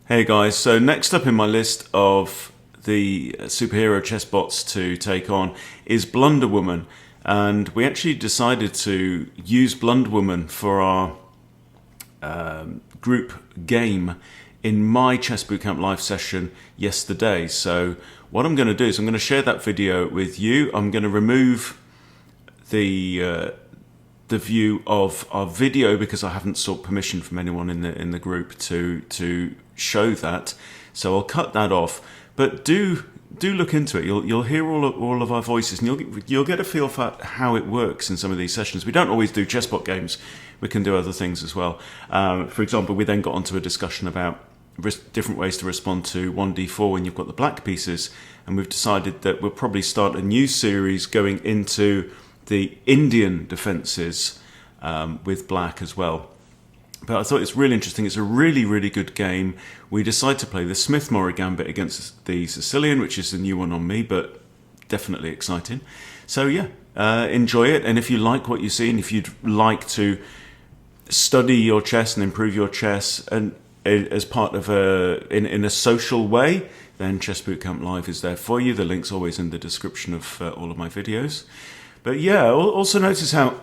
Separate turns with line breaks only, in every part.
Hey guys, so next up in my list of the superhero chess bots to take on is BlunderWoman, and we actually decided to use BlunderWoman for our group game in my Chess Bootcamp live session yesterday. So what I'm going to do is I'm going to share that video with you. I'm going to remove the view of our video because I haven't sought permission from anyone in the group to show that. So I'll cut that off. But do look into it. You'll hear all of our voices, and you'll get a feel for how it works in some of these sessions. We don't always do chessbot games. We can do other things as well. For example, we then got onto a discussion about different ways to respond to 1d4 when you've got the black pieces, and we've decided that we'll probably start a new series going into the Indian defences with black as well. But I thought it's really interesting. It's a really, really good game. We decided to play the Smith-Morra Gambit against the Sicilian, which is the new one on me, but definitely exciting. So yeah, enjoy it. And if you like what you see, and if you'd like to study your chess and improve your chess, and as part of in a social way, then Chess Bootcamp Live is there for you. The link's always in the description of all of my videos. But yeah, also notice how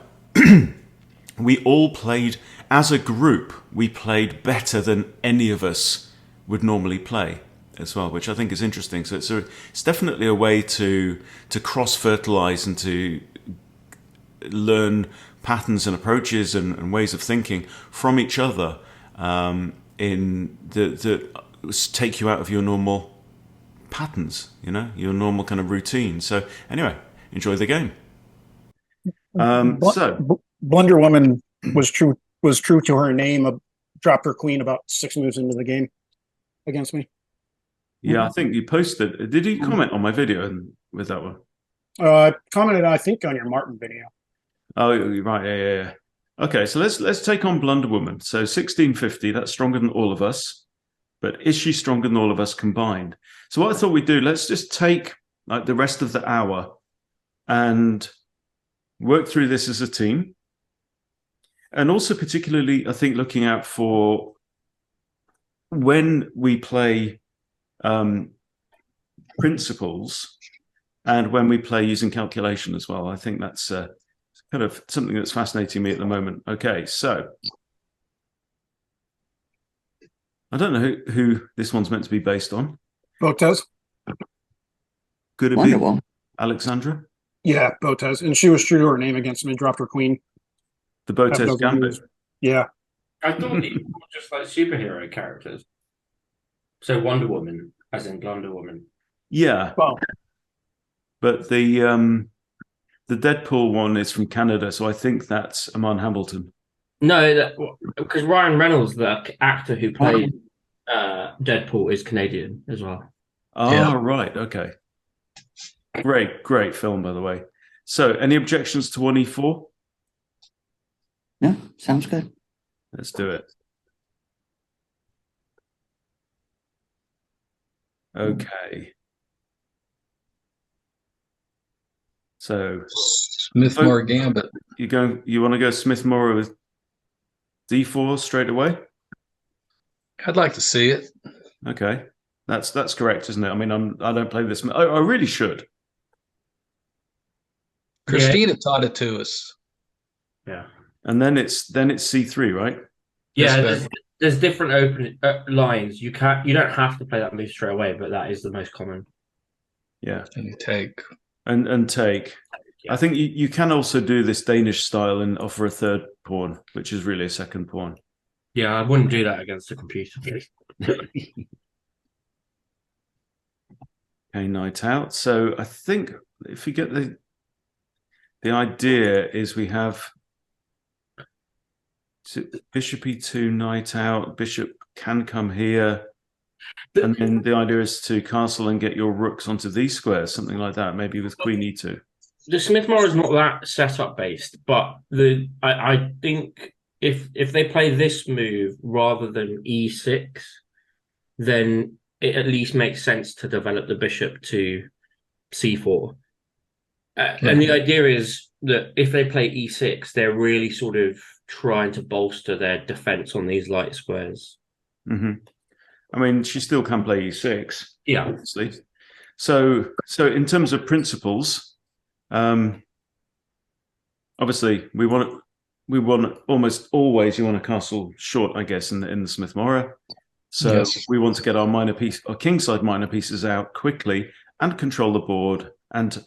we all played, as a group, we played better than any of us would normally play as well, which I think is interesting. So it's definitely a way to cross-fertilize and to learn patterns and approaches and ways of thinking from each other in that take you out of your normal patterns, your normal kind of routine. So anyway, enjoy the game.
Blunder Woman was true to her name. Dropped her queen about 6 moves into the game against me.
Yeah, I think you posted. Did you comment on my video with that one?
Commented, I think, on your Martin video.
Oh, right, yeah. Okay, so let's take on BlunderWoman. So 1650, that's stronger than all of us, but is she stronger than all of us combined? So what I thought we'd do, let's just take like the rest of the hour and work through this as a team. And also particularly, I think, looking out for when we play principles and when we play using calculation as well. I think that's kind of something that's fascinating me at the moment. Okay, so I don't know who this one's meant to be based on.
Botez.
Could it be Alexandra?
Yeah, Botez. And she was true to her name against me, dropped her queen.
The Botez Gambit.
Yeah.
I thought these were just like superhero characters. So Wonder Woman, as in Blunder Woman.
Yeah.
Well,
but the Deadpool one is from Canada, so I think that's Aman Hamilton.
No, because Ryan Reynolds, the actor who played Deadpool, is Canadian as well.
Oh, yeah. Right. Okay. Great film, by the way. So, any objections to 1e4?
Yeah, sounds good.
Let's do it. Okay. So
Smith-Morra Gambit.
You want to go Smith-Morra with d4 straight away?
I'd like to see it.
Okay. That's correct, isn't it? I mean, I don't play this. I really should.
Christina taught it to us.
Yeah.
And then it's c3, right?
Yeah, there's different open lines. You don't have to play that move straight away, but that is the most common.
Yeah.
And you take.
And take. Yeah. I think you can also do this Danish style and offer a third pawn, which is really a second pawn.
Yeah, I wouldn't do that against a computer.
Okay, knight out. So I think if you get the idea is we have bishop e2, knight out, bishop can come here, and then the idea is to castle and get your rooks onto these squares, something like that, maybe with queen e2.
The Smith-Morra is not that setup based, but I think if they play this move rather than e6, then it at least makes sense to develop the bishop to c4. And the idea is that if they play e6, they're really sort of trying to bolster their defense on these light squares.
Mm-hmm. I mean, she still can play e6,
Yeah.
obviously. So in terms of principles, obviously we want almost always you want a castle short, I guess, in the Smith Morra. So
Yes.
we want to get our minor piece, our kingside minor pieces out quickly and control the board. And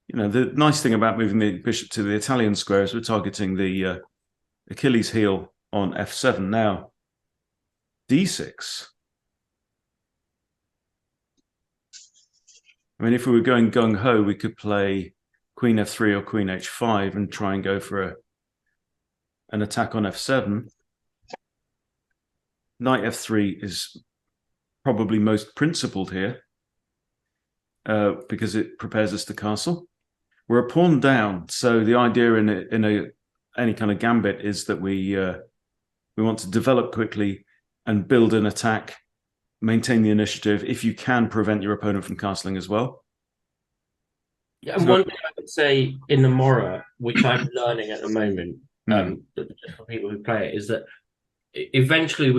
the nice thing about moving the bishop to the Italian square is we're targeting the Achilles heel on f7 now. d6. I mean, if we were going gung-ho, we could play queen f3 or queen h5 and try and go for an attack on f7. Knight f3 is probably most principled here because it prepares us to castle. We're a pawn down, so the idea in any kind of gambit is that we want to develop quickly and build an attack, maintain the initiative. If you can, prevent your opponent from castling as well.
Yeah, and one thing I would say in the Morra, which I'm learning at the moment, just for people who play it, is that eventually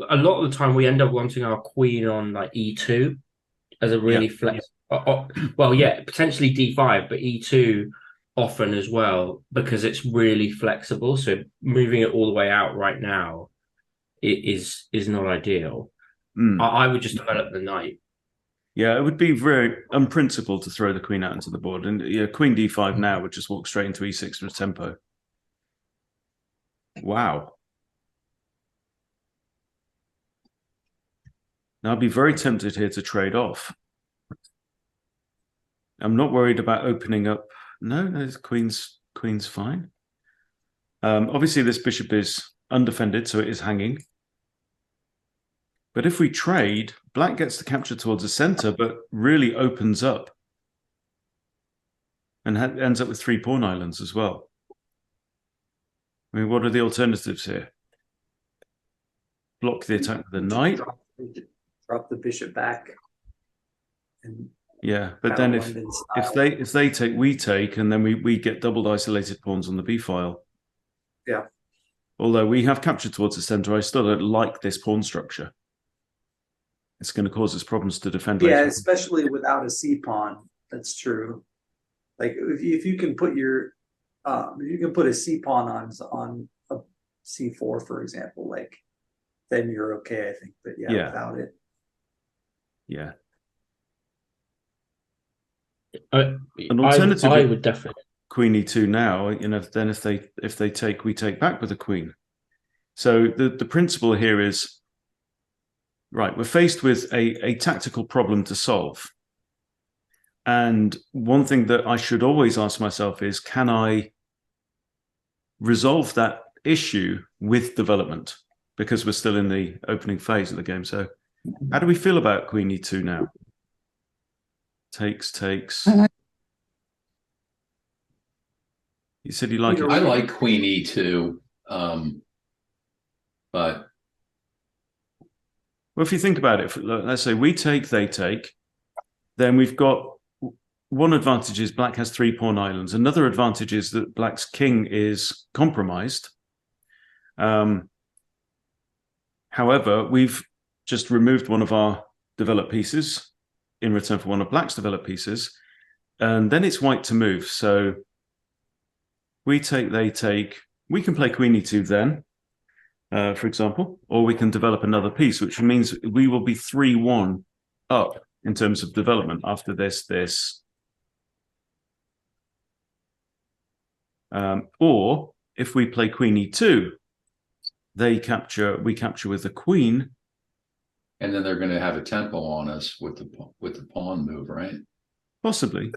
a lot of the time we end up wanting our queen on like e2 as a really well, yeah, potentially d5, but e2 often as well because it's really flexible. So moving it all the way out right now is not ideal. I would just develop the knight.
Yeah, it would be very unprincipled to throw the queen out into the board, and queen d5 now would just walk straight into e6 for tempo. Wow. Now I'd be very tempted here to trade off. I'm not worried about opening up. No, queen's fine. Obviously, this bishop is undefended, so it is hanging. But if we trade, black gets to capture towards the center, but really opens up and ends up with 3 pawn islands as well. I mean, what are the alternatives here? Block the attack with the knight.
Drop the bishop back. And
yeah, but then if they take, we take, and then we get doubled isolated pawns on the b file.
Yeah.
Although we have captured towards the center, I still don't like this pawn structure. It's going to cause us problems to defend later.
Yeah, especially without a c pawn. That's true. Like if you can put your you can put a c pawn on a c4, for example, like then you're okay, I think. But yeah, without it.
Yeah.
An
alternative,
I would definitely
queen e2 now. Then if they take, we take back with the queen. So the principle here is right. We're faced with a tactical problem to solve, and one thing that I should always ask myself is, can I resolve that issue with development? Because we're still in the opening phase of the game. So how do we feel about queen e2 now? Takes. You said you like it.
I like queen e2, but
well, if you think about it, let's say we take, they take, then we've got one advantage is black has 3 pawn islands. Another advantage is that black's king is compromised. However, we've just removed one of our developed pieces in return for one of black's developed pieces, and then it's white to move. So we take, they take. We can play queen e2 then, for example, or we can develop another piece, which means we will be 3-1 up in terms of development after this. Or if we play queen e2, we capture with the queen.
And then they're going to have a tempo on us with the pawn move, right?
Possibly.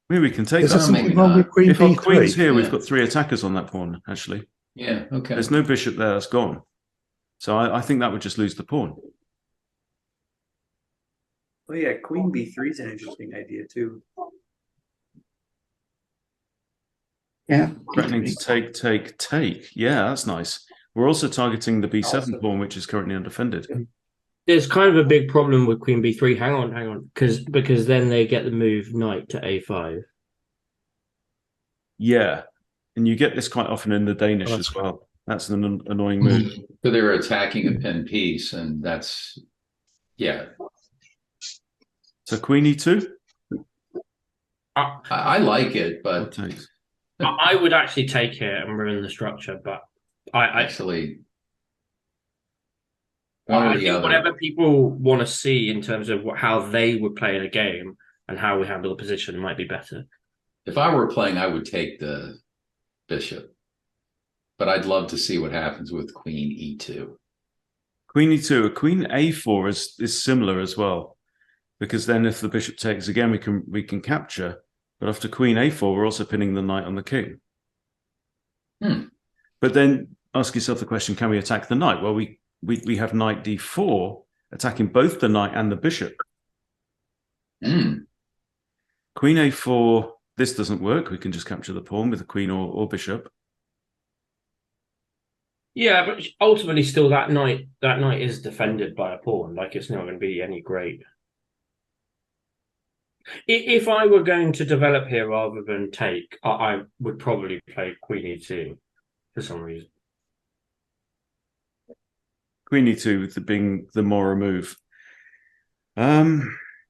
Maybe we can take
Is
that.
there something wrong with queen
If our
b3?
queen's here, we've got 3 attackers on that pawn, actually.
Yeah, okay.
There's no bishop there, that's gone. So I think that would just lose the pawn.
Oh yeah, queen b3 is an interesting idea too.
Yeah.
Threatening to take. Yeah, that's nice. We're also targeting the b7 pawn, which is currently undefended.
There's kind of a big problem with queen b3. Hang on, because then they get the move knight to a5.
Yeah, and you get this quite often in the Danish as well. That's an annoying move.
So they're attacking a pin piece, and that's Yeah,
So queen e2?
I like it,
What
but
takes?
I would actually take it and ruin the structure, but I
actually, one or
I
the
think
other.
whatever people want to see in terms of how they would play in a game and how we handle the position might be better.
If I were playing, I would take the bishop, but I'd love to see what happens with queen e2.
Queen e2, a queen a4 is similar as well, because then if the bishop takes again, we can capture. But after queen a4, we're also pinning the knight on the king. But then ask yourself the question: can we attack the knight? Well, we have knight d4 attacking both the knight and the bishop. Queen a4. This doesn't work. We can just capture the pawn with the queen or bishop.
Yeah, but ultimately, still that knight is defended by a pawn. Like, it's not going to be any great. If I were going to develop here rather than take, I would probably play queen e2 for some reason.
Queen e2 being the moral move.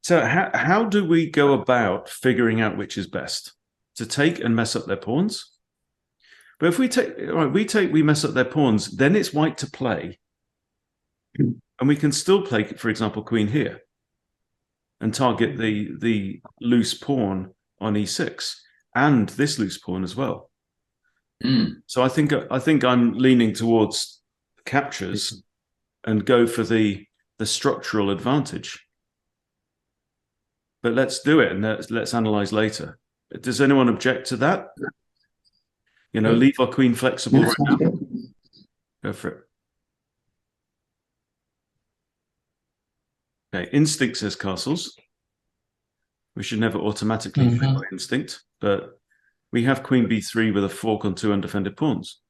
So how do we go about figuring out which is best? To take and mess up their pawns? But if we take, we mess up their pawns, then it's white to play. And we can still play, for example, queen here and target the loose pawn on e6 and this loose pawn as well. So I think I'm leaning towards captures and go for the structural advantage. But let's do it and let's analyze later. Does anyone object to that? Leave our queen flexible right now. Go for it. Okay, instinct says castles. We should never automatically play by instinct, but we have queen b3 with a fork on 2 undefended pawns,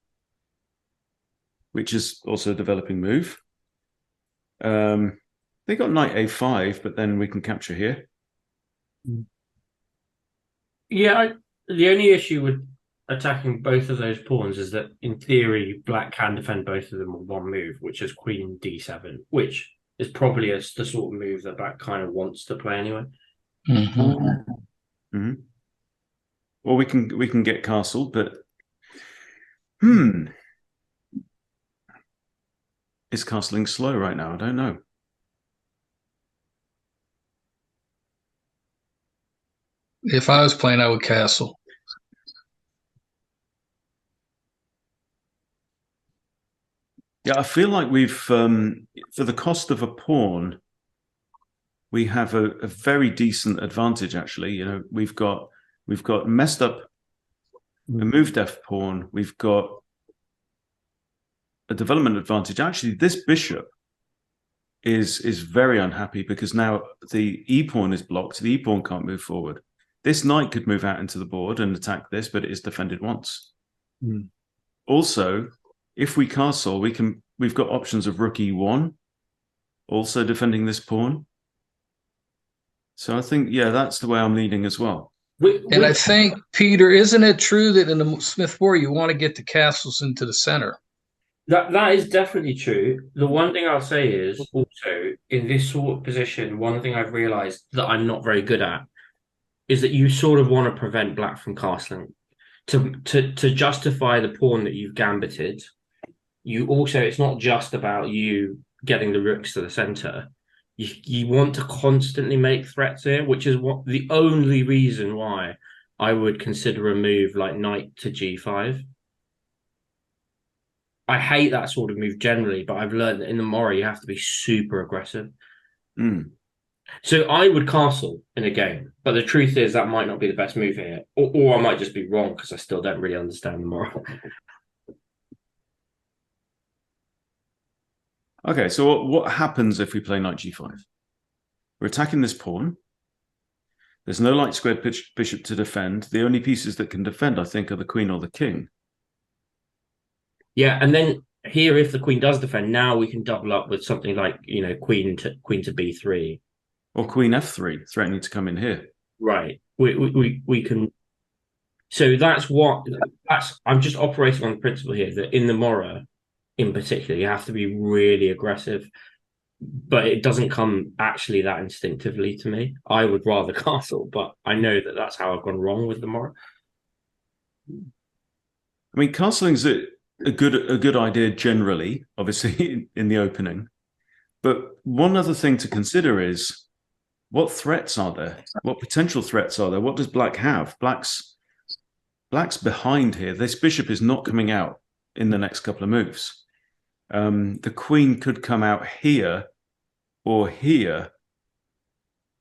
which is also a developing move. They got knight a5, but then we can capture here.
Yeah, the only issue with attacking both of those pawns is that, in theory, black can defend both of them with one move, which is queen d7, which is probably the sort of move that black kind of wants to play anyway.
Well, we can get castled, but is castling slow right now? I don't know.
If I was playing, I would castle.
Yeah, I feel like we've, for the cost of a pawn, we have a very decent advantage. Actually, we've got messed up a move def pawn. We've got a development advantage. Actually, this bishop is very unhappy because now the e pawn is blocked. The e pawn can't move forward. This knight could move out into the board and attack this, but it is defended once. Also, if we castle, we've got options of rook e1, also defending this pawn. So I think, yeah, that's the way I'm leaning as well.
And I think, Peter, isn't it true that in the Smith war you want to get the castles into the center?
That is definitely true. The one thing I'll say is also, in this sort of position, one thing I've realized that I'm not very good at is that you sort of want to prevent black from castling. To justify the pawn that you've gambited, it's not just about you getting the rooks to the center. You want to constantly make threats here, which is the only reason why I would consider a move like knight to g5. I hate that sort of move generally, but I've learned that in the Mora you have to be super aggressive. So I would castle in a game, but the truth is that might not be the best move here, or I might just be wrong because I still don't really understand the Mora.
Okay, so what happens if we play knight g5? We're attacking this pawn. There's no light squared bishop to defend. The only pieces that can defend, I think, are the queen or the king.
Yeah, and then here, if the queen does defend, now we can double up with something like, queen to b3.
Or queen f3, threatening to come in here.
Right. We can. So I'm just operating on the principle here that in the Mora, in particular, you have to be really aggressive. but it doesn't come actually that instinctively to me. I would rather castle, but I know that that's how I've gone wrong with the Mora.
I mean, castling's a good idea generally, obviously in the opening. But one other thing to consider is what threats are there? What potential threats are there? What does black have? Black's behind here. This bishop is not coming out in the next couple of moves. The queen could come out here or here,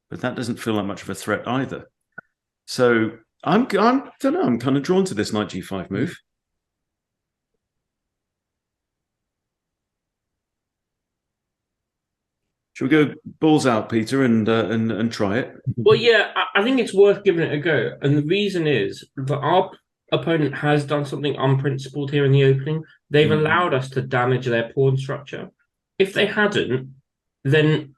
but that doesn't feel like much of a threat either. So I don't know. I'm kind of drawn to this knight g5 move. Should we go balls out, Peter, and try it?
Well, yeah, I think it's worth giving it a go. And the reason is that our opponent has done something unprincipled here in the opening. They've allowed us to damage their pawn structure. If they hadn't, then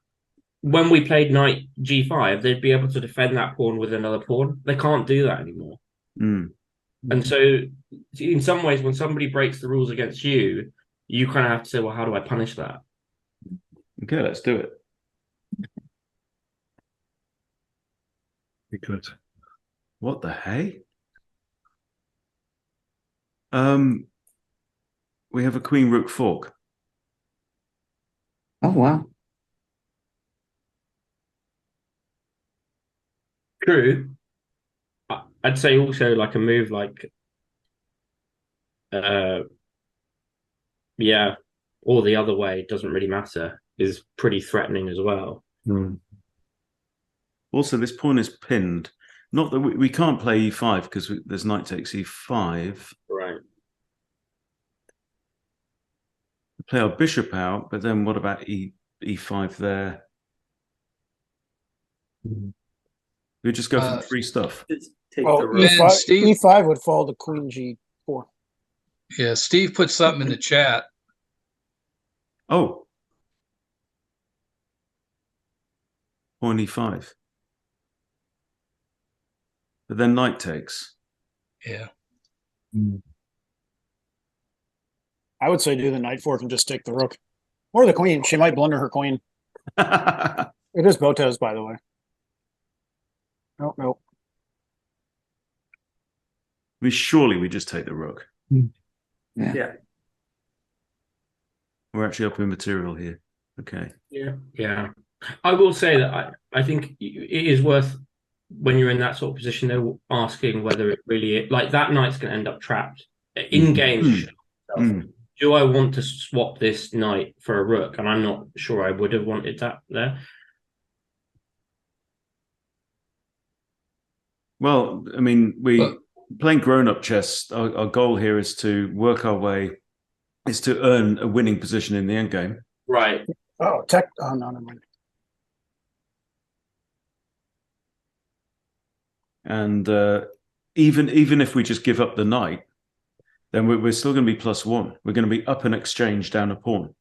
when we played knight g5, they'd be able to defend that pawn with another pawn. They can't do that anymore. And so, in some ways, when somebody breaks the rules against you, you kind of have to say, well, how do I punish that?
Okay, let's do it.
Be good.
What the hey? We have a queen rook fork.
Oh, wow.
True. I'd say also like a move like, yeah, or the other way, doesn't really matter, is pretty threatening as well.
Also, this pawn is pinned. Not that we can't play e5 because there's knight takes e5.
Right.
We play our bishop out, but then what about e5 there? We just go for the free stuff.
Just take
Oh,
the rook.
Man, Steve-
E5 would fall to queen g4.
Yeah, Steve put something in the chat.
Oh. Pawn e5. But then knight takes.
Yeah.
I would say do the knight fork and just take the rook. Or the queen. She might blunder her queen.
I
It is Botez, by the way. No.
mean, surely we just take the rook.
Yeah.
We're actually up in material here. Okay.
Yeah. I will say that I think it is worth, when you're in that sort of position, though, asking whether it really is, like that knight's going to end up trapped in game. Do I want to swap this knight for a rook? And I'm not sure I would have wanted that there.
Well, I mean, playing grown-up chess, our goal here is to work our way, is to earn a winning position in the endgame.
Right.
Oh, no, never mind.
And even if we just give up the knight, then we're still going to be +1. We're going to be up an exchange, down a pawn.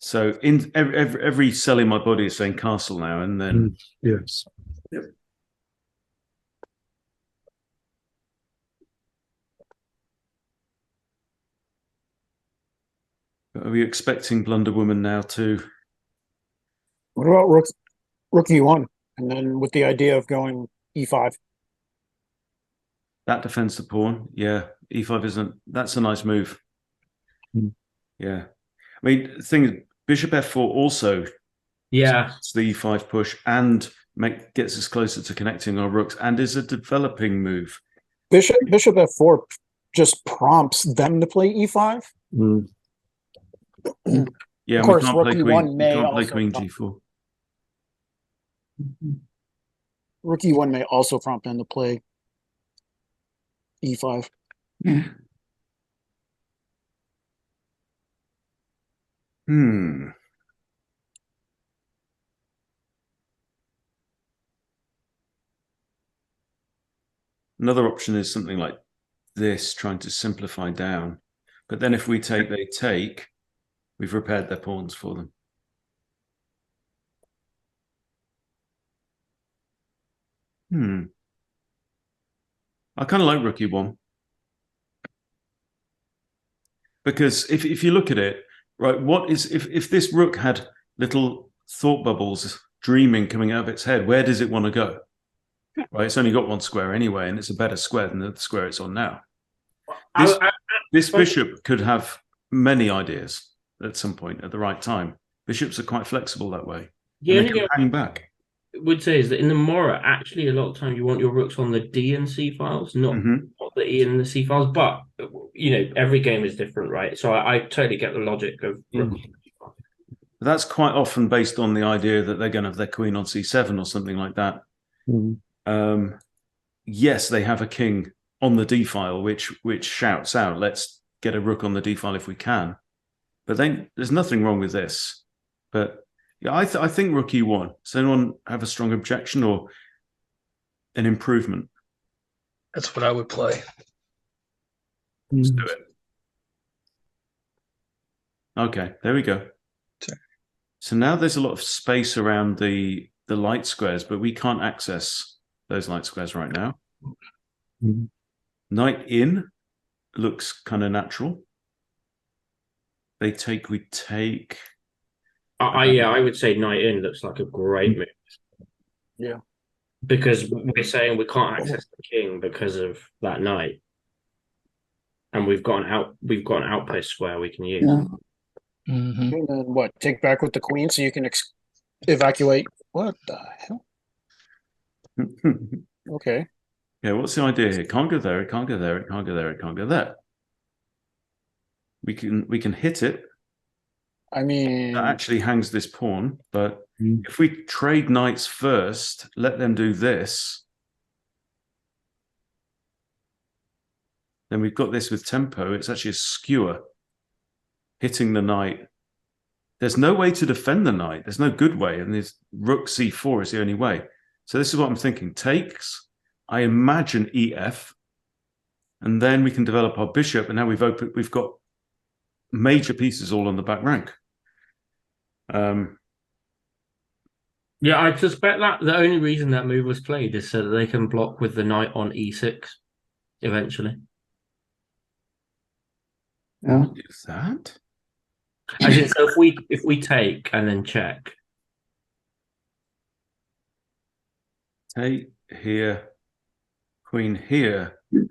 So in every cell in my body is saying castle now, and then
Yes.
Yep.
Are we expecting BlunderWoman now to?
What about rook e1? And then with the idea of going e5.
That defends the pawn. Yeah, e5 isn't. That's a nice move. Yeah, I mean, the thing is, bishop f4 also.
Yeah.
It's the e5 push and gets us closer to connecting our rooks, and is a developing move.
Bishop f4 just prompts them to play e5.
Yeah,
Of course,
we can't
rook
play
e1
queen. We
may
can't play
also
queen
prompt-
g4.
Rook e1 may also prompt them to play e5.
Yeah.
Another option is something like this, trying to simplify down. But then if we take, they take, we've repaired their pawns for them. I kind of like rook e1. Because if you look at it, right? What is if this rook had little thought bubbles dreaming coming out of its head? Where does it want to go? Right, it's only got one square anyway, and it's a better square than the square it's on now. This bishop could have many ideas at some point at the right time. Bishops are quite flexible that way.
The
And
only
they can hang back.
would say is that in the Mora, actually, a lot of times you want your rooks on the D and C files, not the E and the C files. But every game is different, right? So I totally get the logic of rook.
That's quite often based on the idea that they're going to have their queen on C7 or something like that. Yes, they have a king on the D file, which shouts out, "Let's get a rook on the D file if we can." But then there's nothing wrong with this. But yeah, I think rook E1. Does anyone have a strong objection or an improvement?
That's what I would play.
Let's do it. Okay, there we go.
Okay.
So now there's a lot of space around the light squares, but we can't access those light squares right now. Knight in looks kind of natural. They take, we take.
I would say knight in looks like a great move.
Yeah.
Because we're saying we can't access the king because of that knight. And we've got an outpost square we can use.
Yeah.
Mm-hmm.
And then what? Take back with the queen so you can evacuate. What the hell? Okay.
Yeah, what's the idea here? Can't go there, it can't go there, it can't go there, it can't go there. We can hit it.
I mean,
That actually hangs this pawn, but if we trade knights first, let them do this, then we've got this with tempo. It's actually a skewer hitting the knight. There's no way to defend the knight. There's no good way, and this rook c4 is the only way. So this is what I'm thinking. Takes, I imagine EF, and then we can develop our bishop, and now we've got major pieces all on the back rank.
Yeah, I suspect that the only reason that move was played is so that they can block with the knight on e6 eventually.
Yeah.
What is that?
As in, so if we take and then check.
Take here, queen here.
I'm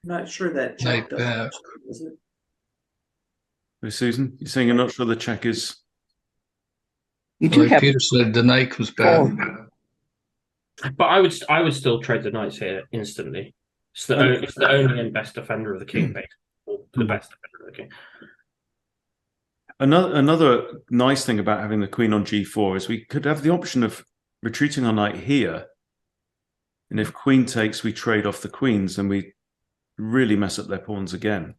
not sure that check
Knight back.
does it?
Hey, Susan, you're saying you're not sure the check is.
You do
Like
have
Peter said, the knight comes back.
But I would still trade the knights here instantly. It's the only and best defender of the king, basically. Or the best defender of the king.
Another nice thing about having the queen on g4 is we could have the option of retreating our knight here. And if queen takes, we trade off the queens and we really mess up their pawns again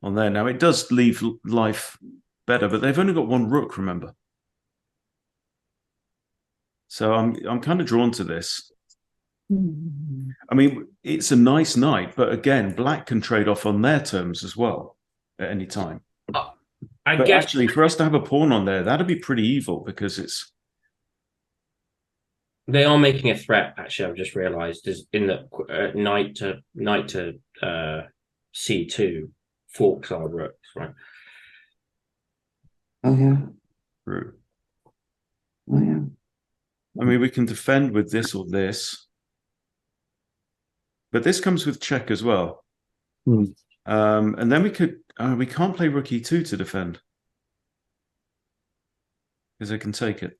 on there. Now, it does leave life better, but they've only got one rook, remember. So I'm kind of drawn to this. I mean, it's a nice knight, but again, black can trade off on their terms as well at any time.
I
But
guess
actually, for us to have a pawn on there, that'd be pretty evil because it's.
they are making a threat. Actually, I've just realised is in the knight to c2 forks our rooks, right?
Oh yeah.
True.
Oh yeah.
I mean, we can defend with this or this, but this comes with check as well. And then we can't play rook e2 to defend because they can take it.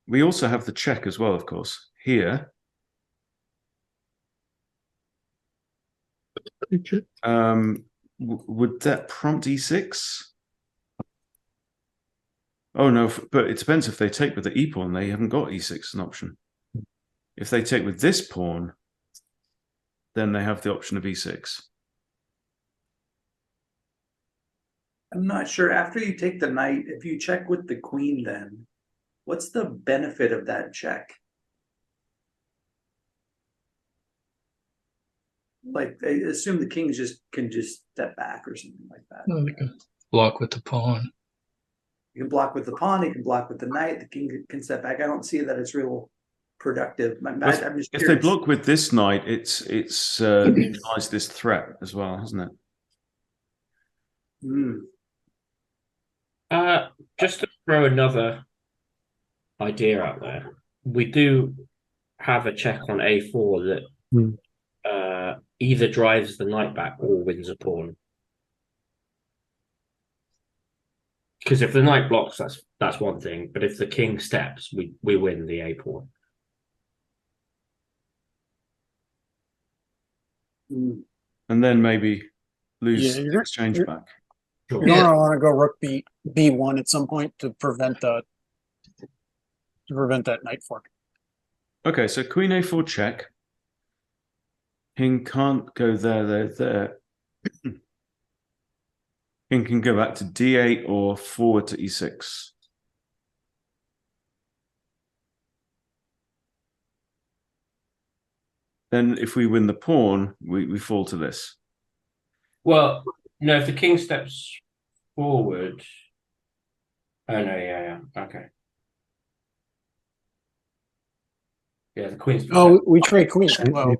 We also have the check as well, of course, here. Would that prompt e6? Oh, no, but it depends if they take with the e pawn. They haven't got e6 as an option. If they take with this pawn, then they have the option of e6.
I'm not sure. After you take the knight, if you check with the queen, then what's the benefit of that check? Like, I assume the king can just step back or something like that.
No, they can block with the pawn.
You can block with the pawn, you can block with the knight, the king can step back. I don't see that it's real productive. I'm just
If they
curious.
block with this knight, it's neutralized this threat as well, hasn't it?
Hmm.
Just to throw another idea out there, we do have a check on A4 that either drives the knight back or wins a pawn. Because if the knight blocks, that's one thing. But if the king steps, we win the A pawn.
And then maybe lose
Yeah,
the exchange back.
You're gonna want to go rook B1 at some point to prevent that knight fork.
Okay, so queen A4 check. King can't go there. King can go back to D8 or forward to E6. Then if we win the pawn, we fall to this.
Well, no, if the king steps forward. Oh no, yeah, okay. Yeah, the queen's.
Oh, we trade queens. Well,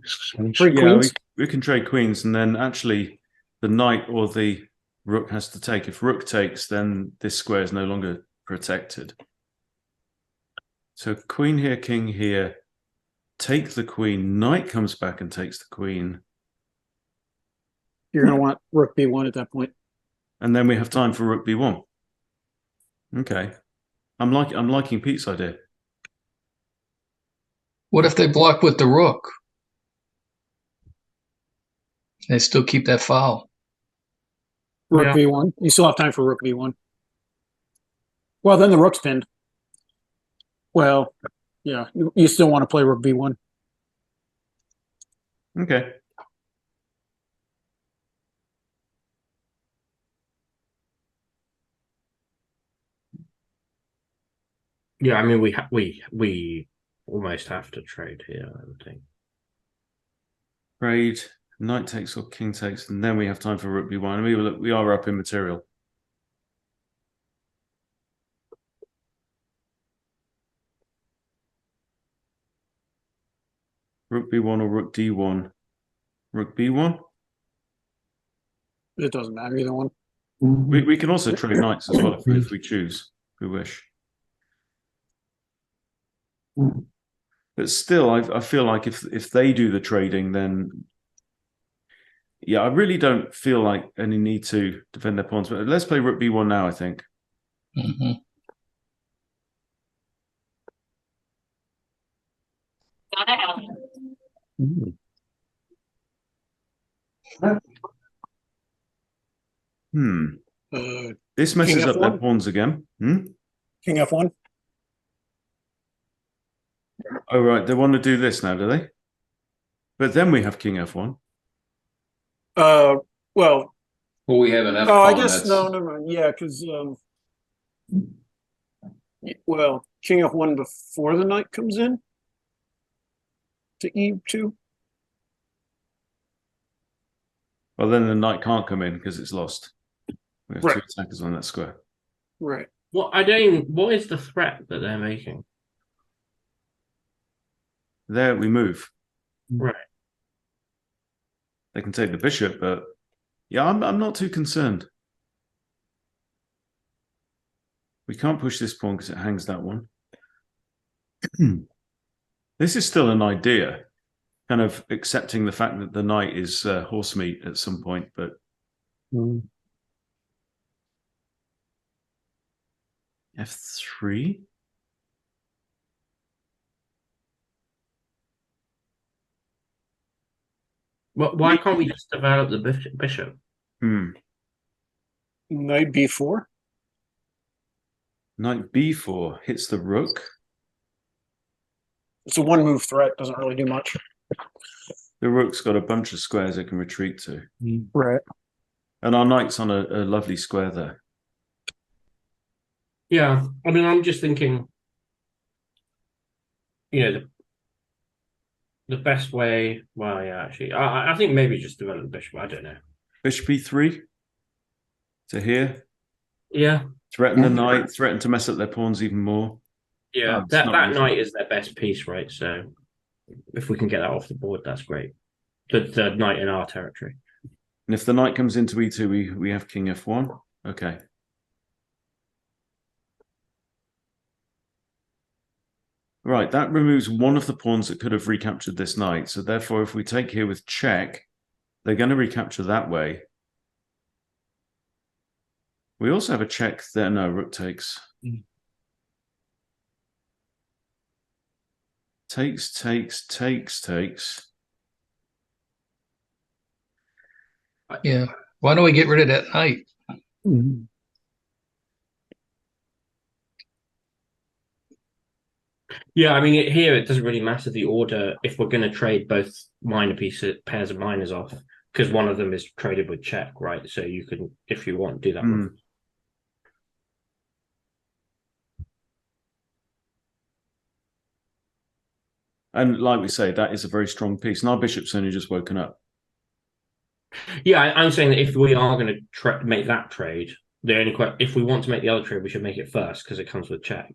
trade queens.
We can trade queens, and then actually the knight or the rook has to take. If rook takes, then this square is no longer protected. So queen here, king here, take the queen. Knight comes back and takes the queen.
You're gonna want rook B1 at that point.
And then we have time for rook B1. Okay. I'm liking Pete's idea.
What if they block with the rook? They still keep that file.
Rook B1. You still have time for rook B1. Well, then the rook's pinned. Well, yeah, you still want to play rook B1.
Okay.
Yeah, I mean we almost have to trade here, I would think.
Trade, knight takes or king takes, and then we have time for rook B1. We are up in material. Rook B1 or rook D1? Rook B1?
It doesn't matter, either one.
We can also trade knights as well if we choose, if we wish. But still, I feel like if they do the trading, then yeah, I really don't feel like any need to defend their pawns. But let's play rook B1 now, I think.
Mm-hmm.
This messes up their
F1?
pawns again.
King F1.
Oh, right. They want to do this now, do they? But then we have king F1.
Well,
Well, we have an F
oh, I
pawn
guess
that's
no, never mind. Yeah, because well, king F1 before the knight comes in to E2.
Well, then the knight can't come in because it's lost. We have
Right.
two attackers on that square.
Right.
What is the threat that they're making?
There we move.
Right.
They can take the bishop, but yeah, I'm not too concerned. We can't push this pawn because it hangs that one. This is still an idea, kind of accepting the fact that the knight is horse meat at some point, but F3?
Why can't we just develop the bishop?
Knight B4.
Knight B4 hits the rook.
It's a one move threat, doesn't really do much.
The rook's got a bunch of squares it can retreat to.
Right.
And our knight's on a lovely square there.
Yeah, I mean, I'm just thinking, the best way. Well, yeah, actually, I think maybe just develop the bishop. I don't know.
Bishop E3 to here.
Yeah.
Threaten the knight, threaten to mess up their pawns even more.
Yeah,
it's
that
not
that
easy.
knight is their best piece, right? So if we can get that off the board, that's great. The knight in our territory.
And if the knight comes into e2, we have king f1. Okay. Right, that removes one of the pawns that could have recaptured this knight. So therefore, if we take here with check, they're going to recapture that way. We also have a check there. No, rook takes. Takes.
Yeah. Why don't we get rid of that knight?
Yeah, I mean, here it doesn't really matter the order if we're going to trade both minor pieces, pairs of minors off, because one of them is traded with check, right? So you can, if you want, do that.
And like we say, that is a very strong piece. And our bishop's only just woken up.
Yeah, I'm saying that if we are going to make that trade, the only if we want to make the other trade, we should make it first because it comes with check.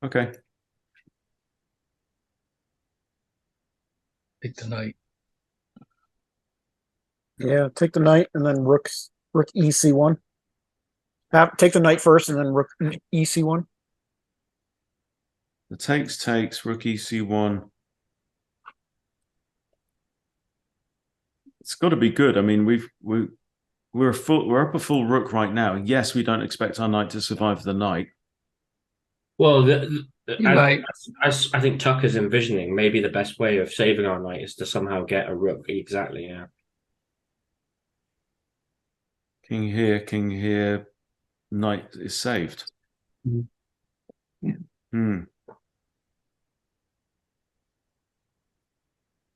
Okay.
Take the knight.
Yeah, take the knight and then rook EC1. Take the knight first and then rook EC1.
The takes, rook EC1. It's got to be good. I mean, we're up a full rook right now. Yes, we don't expect our knight to survive the night.
Well, as I think Tucker's envisioning, maybe the best way of saving our knight is to somehow get a rook. Exactly, yeah.
King here, knight is saved.
Yeah.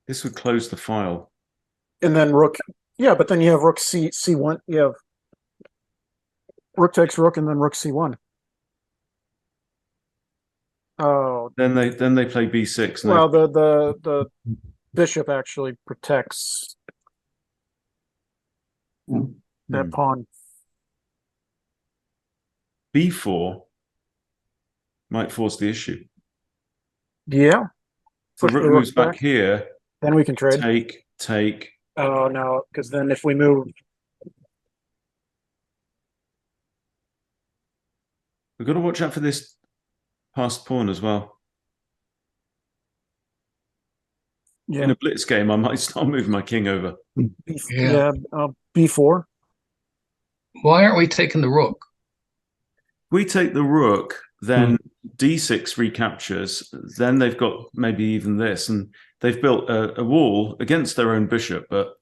This would close the file.
And then rook, yeah, but then you have rook C1. You have rook takes rook and then rook C1. Oh,
Then they play B6.
Well, the bishop actually protects that pawn.
B4 might force the issue.
Yeah.
If the rook moves back here,
then we can trade.
Take.
Oh no, because then if we move,
we've got to watch out for this passed pawn as well.
yeah,
In a blitz game, I might start moving my king over.
B4.
Why aren't we taking the rook?
If we take the rook, then D6 recaptures. Then they've got maybe even this, and they've built a wall against their own bishop. But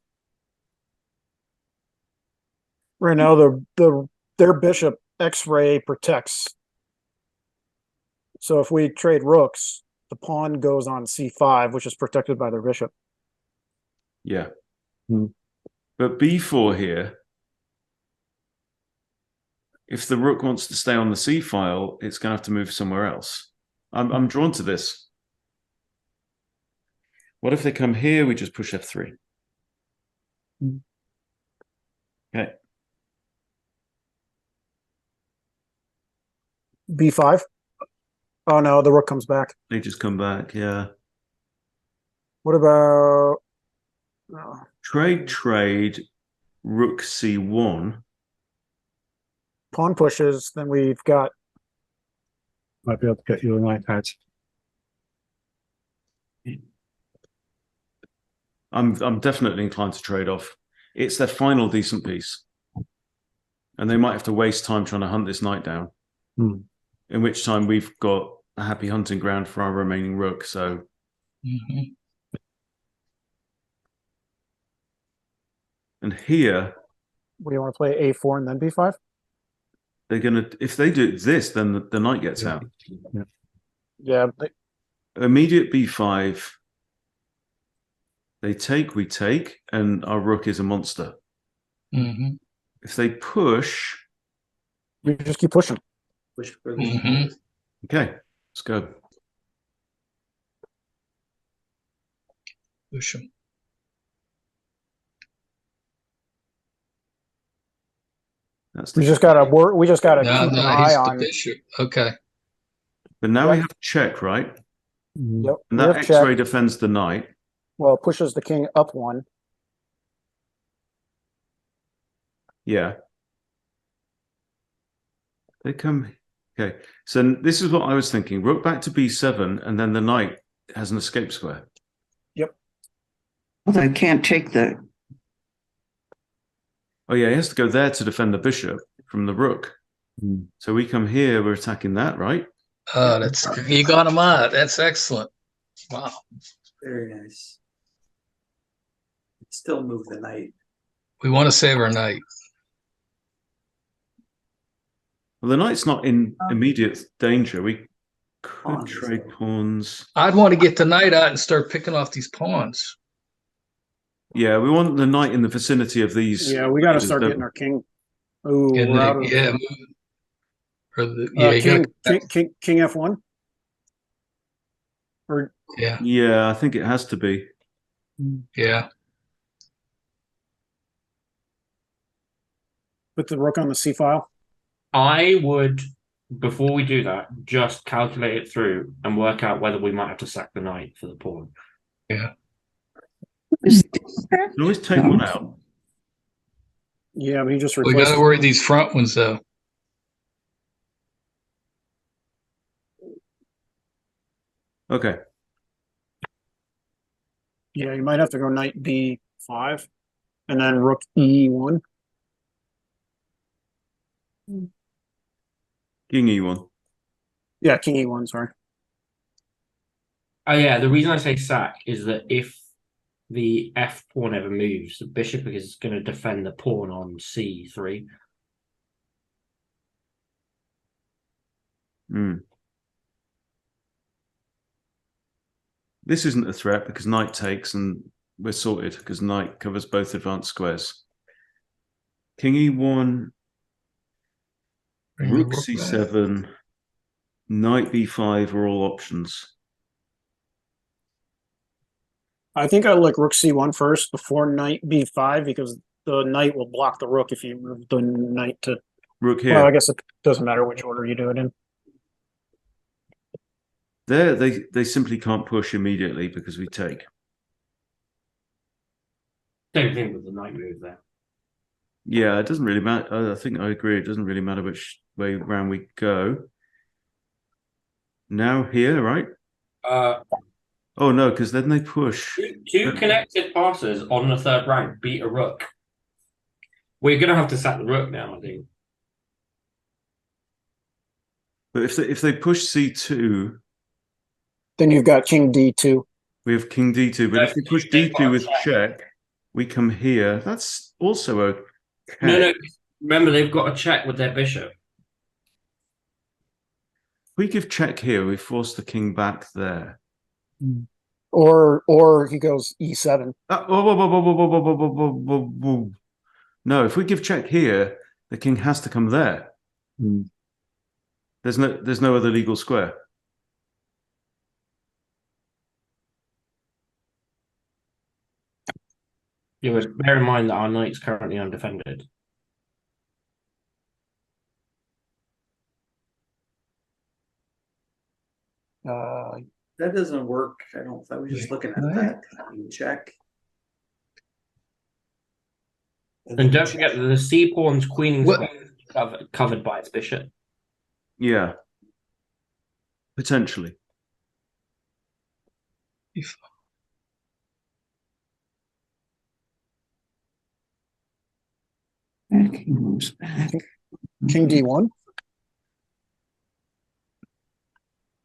right now, their bishop X-ray protects. So if we trade rooks, the pawn goes on C5, which is protected by their bishop.
Yeah. But B4 here, if the rook wants to stay on the C file, it's going to have to move somewhere else. I'm drawn to this. What if they come here? We just push F3. Okay.
B5. Oh no, the rook comes back.
They just come back, yeah.
What about
trade, rook C1.
Pawn pushes, then we've got
Might be able to get you a knight out.
I'm definitely inclined to trade off. It's their final decent piece. And they might have to waste time trying to hunt this knight down. In which time we've got a happy hunting ground for our remaining rook. So and here
we want to play A4 and then B5.
They're gonna, if they do this, then the knight gets out.
Yeah.
Immediate B5. They take, we take, and our rook is a monster. If they push,
you just keep pushing.
Push
okay, let's go.
Push him.
That's
We
the
just gotta work. We just gotta
No,
keep an
no,
eye
he's the
on.
bishop. Okay.
But now we
Yep.
have check, right?
Yep.
And
We
that
have check.
X-ray defends the knight.
Well, it pushes the king up one.
Yeah. They come. Okay. So this is what I was thinking. Rook back to b7, and then the knight has an escape square.
Well, I can't take the.
Oh yeah, he has to go there to defend the bishop from the rook. So we come here, we're attacking that, right?
Oh, that's you got him out. That's excellent. Wow.
Very nice. Still move the knight.
We want to save our knight.
Well, the knight's not in immediate danger. We could
Pawns,
trade
though.
pawns.
I'd want to get the knight out and start picking off these pawns.
Yeah, we want the knight in the vicinity of these.
Yeah, we gotta
raiders,
start
don't
getting our king. Ooh,
And
we're out of
yeah, or the, yeah, you
king,
gotta,
king F1. Or
yeah,
we? Yeah, I think it has to be.
yeah.
put the rook on the C file.
I would, before we do that, just calculate it through and work out whether we might have to sack the knight for the pawn.
Yeah.
Is
You can always take one out.
Yeah, but he just
We
replaced.
got to worry these front ones though.
Okay.
Yeah, you might have to go knight B5, and then rook E1.
King E1.
Yeah, king E1. Sorry.
Oh yeah, the reason I say sack is that if the F pawn ever moves, the bishop is going to defend the pawn on C3.
This isn't a threat because knight takes and we're sorted because knight covers both advanced squares. King E1,
Bring the
rook
rook
C7, knight B5 are all options.
I think I like rook C1 first before knight B5 because the knight will block the rook if you move the knight to.
Rook here.
Well, I guess it doesn't matter which order you do it in.
There, they simply can't push immediately because we take.
Same thing with the knight move there.
Yeah, it doesn't really matter. I think I agree. It doesn't really matter which way round we go. Now here, right? Oh no, because then they push.
Two connected passes on the third rank beat a rook. We're going to have to sack the rook now, I think.
But if they push C2,
Then you've got king D2.
we have king D2. But if we push D2 with check, we come here. That's also okay.
No. Remember, they've got to check with their bishop.
If we give check here, we force the king back there.
Or he goes E7.
Whoa. No, if we give check here, the king has to come there. There's no other legal square.
You would bear in mind that our knight's currently undefended.
That doesn't work. I don't. I was just looking at that. You check.
And don't forget that the C pawn's queen
What-
is covered by its bishop.
Yeah. Potentially.
That king moves back.
King D1.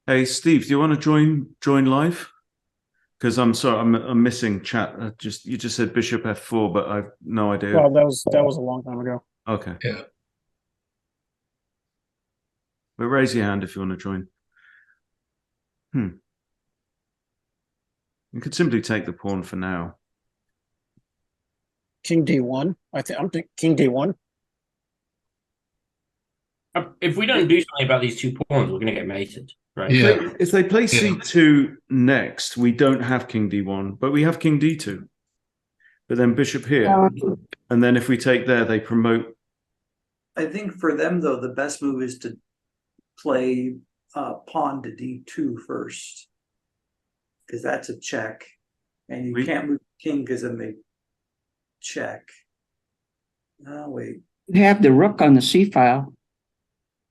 Hey Steve, do you want to join live? Because I'm sorry, I'm missing chat. You just said bishop f4, but I've no idea.
Well, that was a long time ago.
Okay.
Yeah.
But raise your hand if you want to join. You could simply take the pawn for now.
King D1. I'm thinking King D1.
If we don't do something about these 2 pawns, we're going to get mated, right?
Yeah.
If they play c2 next, we don't have king d1, but we have king d2. But then bishop here, and then if we take there, they promote.
I think for them though, the best move is to play pawn to d2 first, because that's a check, and you can't move king because then they check. Oh wait,
You have the rook on the c file.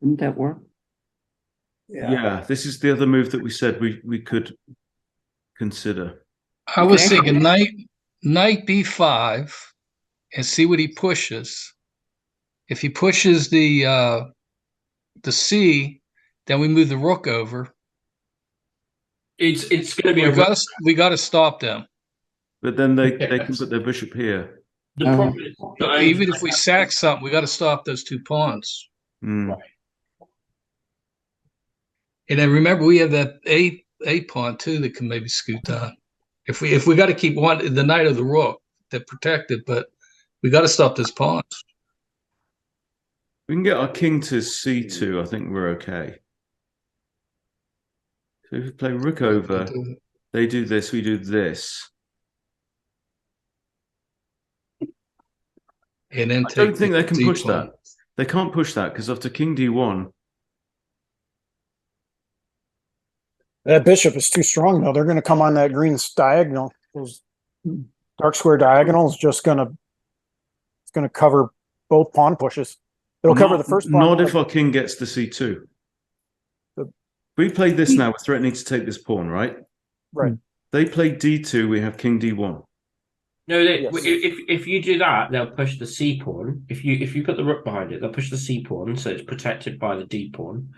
Wouldn't that work?
Yeah, this is the other move that we said we could consider.
I was thinking knight b5 and see what he pushes. If he pushes the c, then we move the rook over.
It's going to be
we got to stop them.
But then they can put their bishop here.
The problem is,
even if we sack something, we got to stop those 2 pawns.
Right.
And then remember, we have that a pawn too that can maybe scoot down. If we got to keep the knight or the rook that protect it, but we got to stop those pawns.
We can get our king to c2. I think we're okay. So if we play rook over, they do this, we do this.
And then
I don't think they can push that. They can't push that because after king d1.
That bishop is too strong though. They're going to come on that green diagonal. Those dark square diagonal is just going to cover both pawn pushes. It'll cover the first pawn.
Not if our king gets to c2. We play this now. We're threatening to take this pawn, right?
Right.
They play d2. We have king d1.
No, if you do that, they'll push the c pawn. If you put the rook behind it, they'll push the c pawn, so it's protected by the d pawn.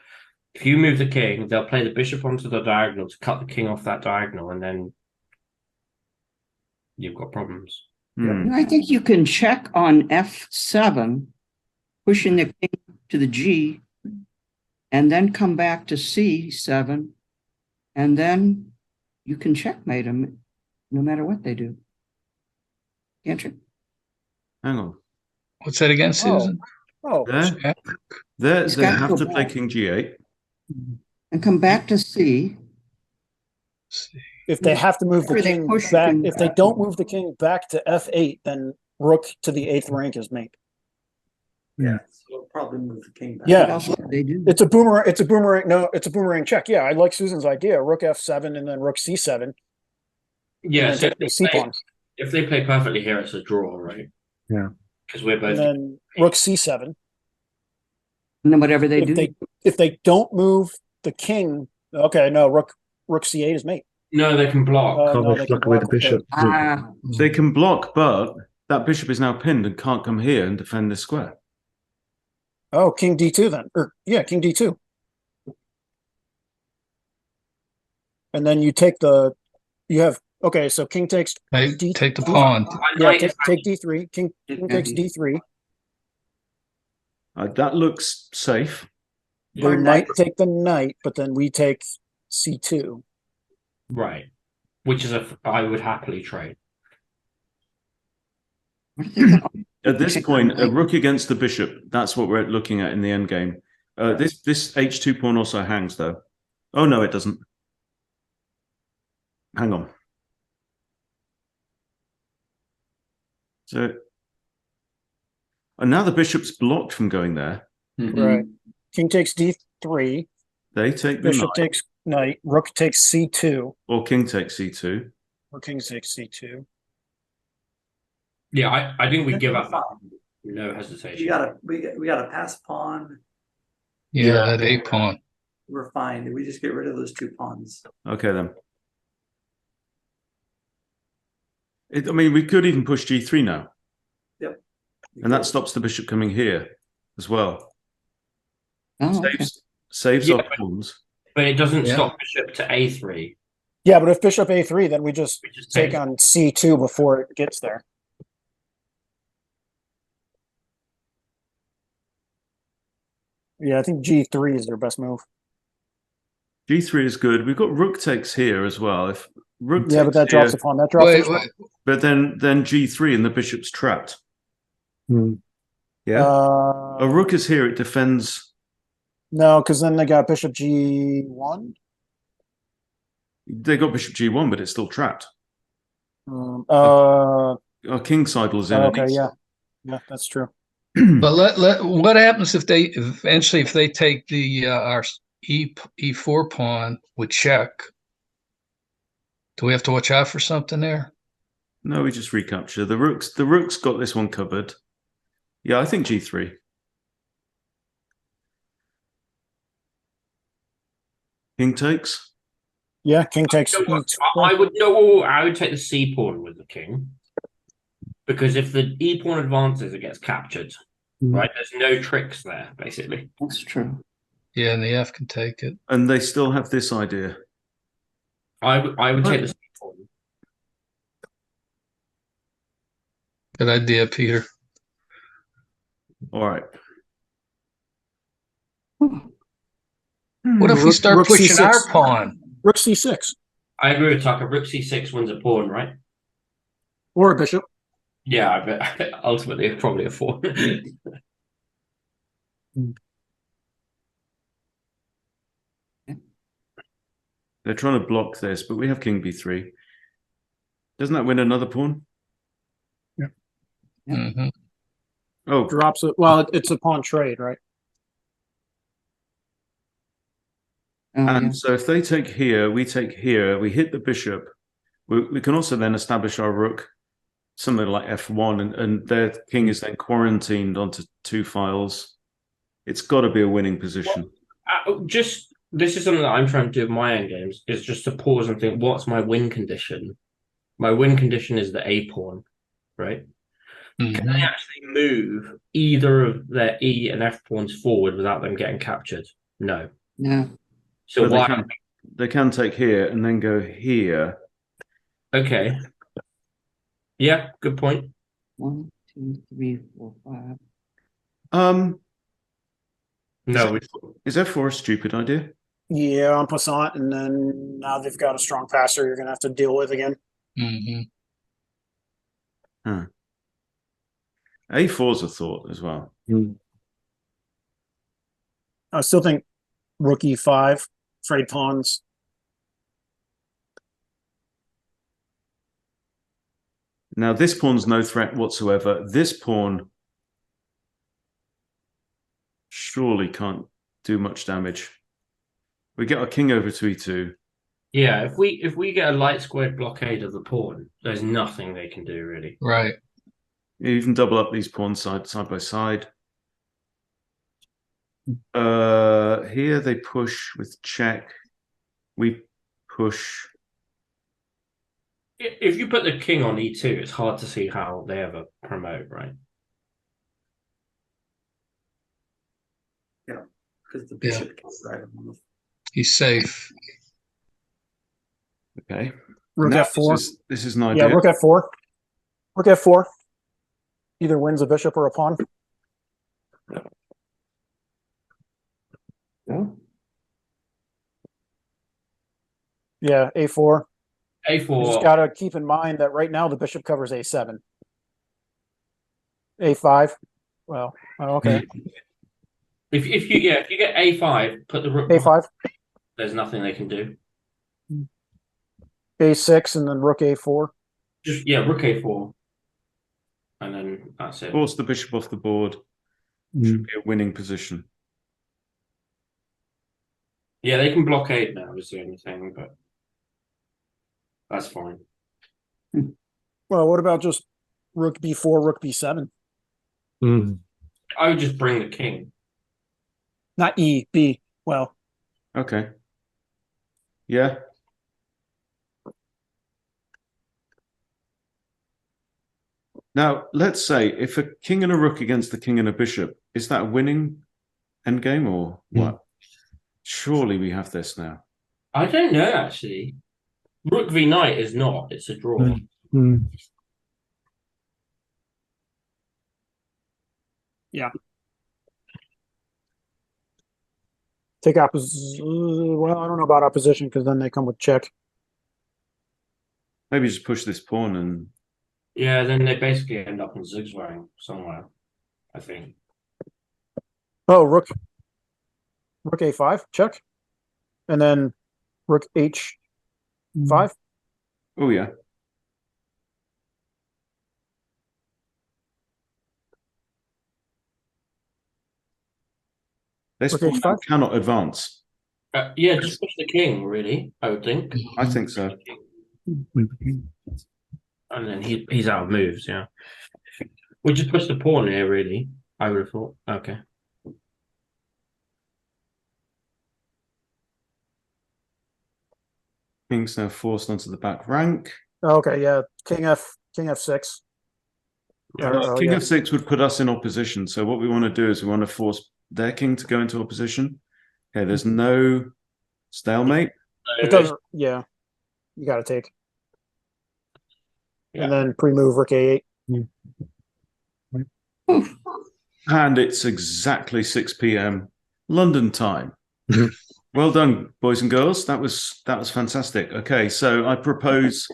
If you move the king, they'll play the bishop onto the diagonal to cut the king off that diagonal, and then you've got problems.
I think you can check on f7, pushing the king to the g, and then come back to c7, and then you can checkmate them no matter what they do. Can't you?
Hang on.
What's that again, Susan?
They have to play king g8.
And come back to c.
If they have to move the king back, if they don't move the king back to f8, then rook to the 8th rank is mate.
Yeah, so we'll probably move the king back.
Yeah,
They do.
it's a boomerang. It's a boomerang. No, it's a boomerang check. Yeah, I like Susan's idea. Rook f7 and then rook c7.
Yeah, so
if
they play perfectly here, it's a draw, right?
Yeah,
because we're both.
And then rook c7.
And then whatever they do.
If they don't move the king, okay, no, rook c8 is mate.
No, they can block.
can't they block away the bishop?
They can block, but that bishop is now pinned and can't come here and defend this square.
Oh, king d2 then, king d2. And then you take so king takes
take the pawn.
Yeah, take d3. King takes d3.
That looks safe.
We might take the knight, but then we take c2.
Right, which is I would happily trade.
At this point, a rook against the bishop, that's what we're looking at in the end game. This h2 pawn also hangs, though. Oh, no, it doesn't. Hang on. So, and now the bishop's blocked from going there.
Right. King takes d3.
They take the
bishop
knight.
Takes knight. Rook takes c2.
Or king takes c2.
Or king takes c2.
Yeah, I think we give up that. No hesitation.
We gotta pass pawn.
Yeah, that a pawn.
We're fine. We just get rid of those 2 pawns.
Okay, then. I mean, we could even push g3 now.
Yep.
And that stops the bishop coming here as well.
Oh, okay.
Saves our pawns.
But it doesn't stop bishop to a3.
Yeah, but if bishop a3, then we just take on c2 before it gets there. Yeah, I think g3 is their best move.
G3 is good. We've got rook takes here as well. If rook
yeah,
takes
but that drops the pawn. That drops the pawn.
But then G3 and the bishop's trapped. Yeah. A rook is here. It defends
No, because then they got bishop G1.
They got bishop G1, but it's still trapped.
Our
king side was in.
okay, yeah. Yeah, that's true.
But what happens if they eventually if they take the our e4 pawn with check? Do we have to watch out for something there?
No, we just recapture the rooks. The rooks got this one covered. Yeah, I think G3. King takes.
Yeah, king takes E2.
I would no. I would take the C pawn with the king, because if the E pawn advances, it gets captured. Right? There's no tricks there, basically.
That's true.
Yeah, and the F can take it.
And they still have this idea.
I would take the C pawn.
Good idea, Peter.
All right.
What if we start
Rook
pushing
C6.
our pawn?
Rook C6.
I agree with Tucker. Rook C6 wins a pawn, right?
Or a bishop.
Yeah, I bet ultimately probably a pawn.
They're trying to block this, but we have king B3. Doesn't that win another pawn?
Mm-hmm.
Oh,
Drops it. Well, it's a pawn trade, right?
and
Yeah.
so if they take here, we take here, we hit the bishop. We can also then establish our rook, something like F1, and their king is then quarantined onto 2 files. It's got to be a winning position.
This is something that I'm trying to do in my end games, is just to pause and think, what's my win condition? My win condition is the A pawn, right? Can they actually move either of their E and F pawns forward without them getting captured? No.
Yeah.
So
But
why?
they can take here and then go here.
Okay. Yeah, good point.
1, 2, 3, 4, 5.
No,
Is F4 a stupid idea?
Yeah, on passant, and then now they've got a strong passer you're going to have to deal with again.
Mm-hmm.
A4's a thought as well.
I still think rook E5, trade pawns.
Now, this pawn's no threat whatsoever. This pawn surely can't do much damage. We get our king over to E2.
yeah. If we get a light squared blockade of the pawn, there's nothing they can do really.
Right.
You even double up these pawns side by side. Here they push with check. We push.
If you put the king on E2, it's hard to see how they ever promote, right?
Yeah, because the bishop gets right on the
He's safe.
Okay.
Rook
Now
F4.
This is an
Yeah,
idea.
rook F4. Rook F4. Either wins a bishop or a pawn. Yeah, A4. You just
A4.
got to keep in mind that right now the bishop covers A7. A5. Well, okay.
If you get A5, put the rook.
A5.
There's nothing they can do.
A6 and then rook A4.
Just rook A4, and then that's it.
Force the bishop off the board. Should be a winning position.
Yeah, they can blockade now, is the only thing, but that's fine.
Well, what about just rook B4, rook B7?
I would just bring the king.
Not E, B. Well,
Okay. Yeah. Now, let's say if a king and a rook against the king and a bishop, is that a winning endgame or what? Surely we have this now.
I don't know, actually. Rook v knight is not. It's a draw.
yeah. Take opposition. Well, I don't know about opposition because then they come with check.
Maybe just push this pawn and
Yeah, then they basically end up in zigzagging somewhere, I think.
Oh, rook Rook A5, check. And then Rook H5.
Oh yeah. This
Rook
pawn now
H5.
cannot advance.
Yeah, just push the king, really, I would think.
I think so.
And then he's out of moves, yeah. We just push the pawn here, really, I would have thought. Okay.
King's now forced onto the back rank.
Okay, yeah. King F6. Oh,
King
yeah.
F6 would put us in opposition. So what we want to do is we want to force their king to go into opposition. Okay, there's no stalemate.
It doesn't, yeah. You got to take.
Yeah.
And then pre-move Rook A8.
And it's exactly 6 p.m. London time. Well done, boys and girls. That was fantastic. Okay, so I propose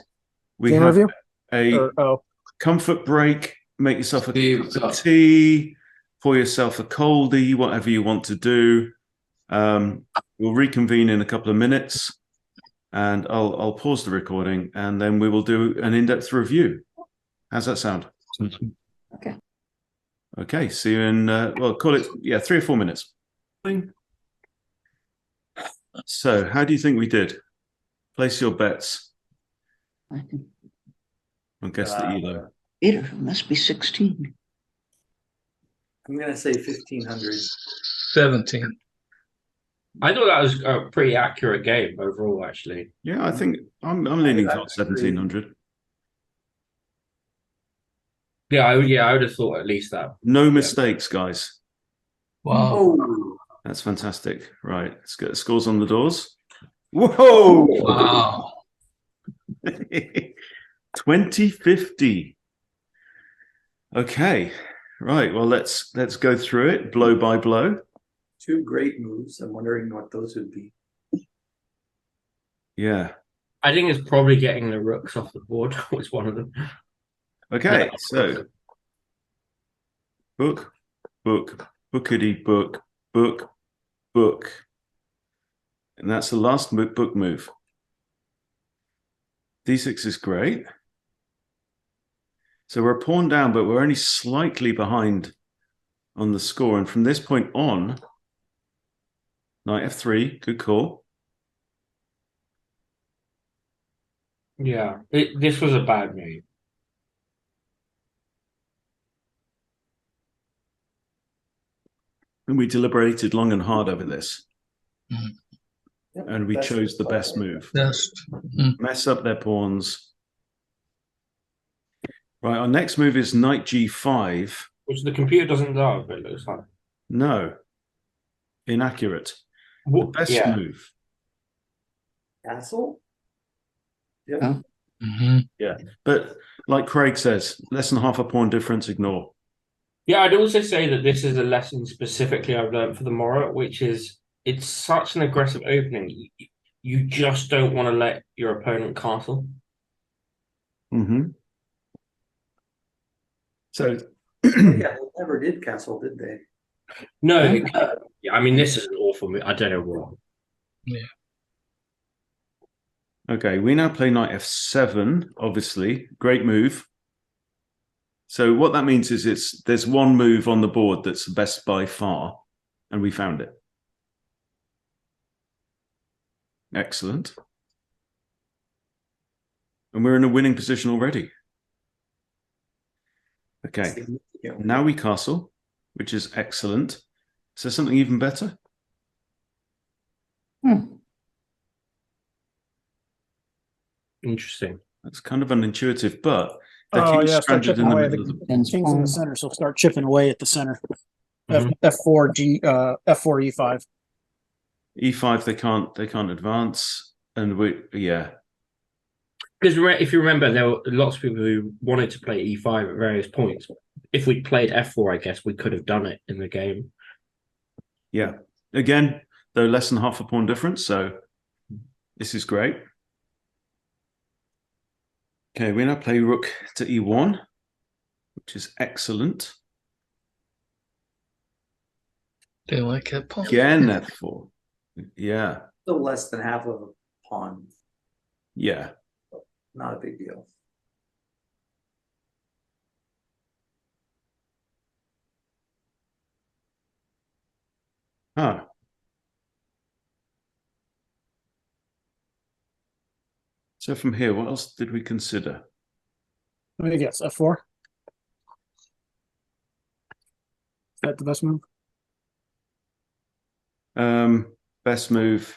we
Game
have
review?
a comfort break. Make yourself a
Steve,
cup
what's
of
up?
tea, pour yourself a coldie, whatever you want to do. We'll reconvene in a couple of minutes, and I'll pause the recording, and then we will do an in-depth review. How's that sound?
Okay.
Okay, see you in, well, call it, 3 or 4 minutes. So, how do you think we did? Place your bets.
I think
I'll guess the ELO.
it must be 16.
I'm gonna say 1500.
17.
I thought that was a pretty accurate game overall, actually.
Yeah, I think I'm leaning
I
towards
agree.
1700.
Yeah, I would have thought at least that.
No mistakes, guys.
Wow.
Oh,
That's fantastic. Right, let's get the scores on the doors. Whoa!
Wow.
2050. Okay, right. Well, let's go through it blow by blow.
2 great moves. I'm wondering what those would be.
Yeah.
I think it's probably getting the rooks off the board was one of them.
Okay, so book, bookity, book, book. And that's the last book move. D6 is great. So we're a pawn down, but we're only slightly behind on the score. And from this point on, knight F3, good call.
Yeah, this was a bad move.
And we deliberated long and hard over this.
Yep,
And we
that's
chose the
play.
best move.
Best.
Mess up their pawns. Right, our next move is knight G5.
Which the computer doesn't love, it looks like.
No. Inaccurate. The best
Yeah.
move.
Castle? Yep.
Huh?
Yeah. But like Craig says, less than half a pawn difference, ignore.
Yeah, I'd also say that this is a lesson specifically I've learned for the Morrow, which is it's such an aggressive opening. You just don't want to let your opponent castle.
Mm-hmm. So
Yeah, they never did castle, did they?
No,
Yeah.
yeah, I mean, this is an awful move. I don't know what.
okay, we now play knight F7, obviously. Great move. So what that means is there's one move on the board that's the best by far, and we found it. Excellent. And we're in a winning position already. Okay, now we castle, which is excellent. Is there something even better?
Interesting.
That's kind of unintuitive, but the
Oh,
king's
yeah, start
stranded
chipping
in the
away.
middle of the...
Depends
King's in the
on-
center, so start chipping away at the center.
Mhm.
F4 F4 E5.
E5, they can't advance, and
Because if you remember, there were lots of people who wanted to play E5 at various points. If we'd played F4, I guess we could have done it in the game.
yeah. Again, though less than half a pawn difference, so this is great. Okay, we now play rook to E1, which is excellent.
They like that pawn.
Again, F4. Yeah.
Still less than half of a pawn.
Yeah.
Not a big deal.
Huh. So from here, what else did we consider?
Let me guess. F4. Is that the best move?
Best move.